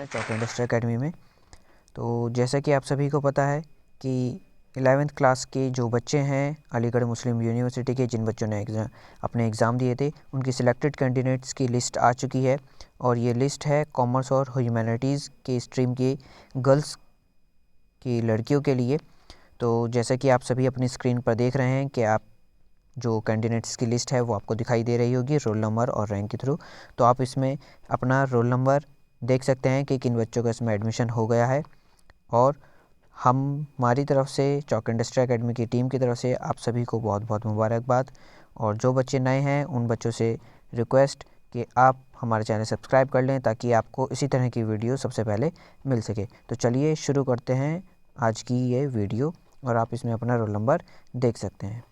हैं चौक industry academy में। तो जैसा कि आप सभी को पता है कि 11वीं क्लास के जो बच्चे हैं अलीगढ़ मुस्लिम यूनिवर्सिटी के, जिन बच्चों ने अपने एग्ज़ाम दिए थे, उनकी सिलेक्टेड कैंडिडेट्स की लिस्ट आ चुकी है। और ये लिस्ट है कॉमर्स और ह्यूमैनिटीज़ के स्ट्रीम के गर्ल्स की लड़कियों के लिए। तो जैसा कि आप सभी अपनी स्क्रीन पर देख रहे हैं कि आप जो कैंडिडेट्स की लिस्ट है वो आपको दिखाई दे रही होगी रोल नंबर और रैंक के थ्रू। तो आप इसमें अपना रोल नंबर देख सकते हैं कि किन बच्चों का इसमें एडमिशन हो गया है। और हमारी तरफ से, चौक इंडस्ट्री एकेडमी की टीम की तरफ से आप सभी को बहुत बहुत मुबारकबाद। और जो बच्चे नए हैं उन बच्चों से रिक्वेस्ट कि आप हमारे चैनल सब्सक्राइब कर लें ताकि आपको इसी तरह की वीडियो सबसे पहले मिल सके। तो चलिए शुरू करते हैं आज की ये वीडियो, और आप इसमें अपना रोल नंबर देख सकते हैं।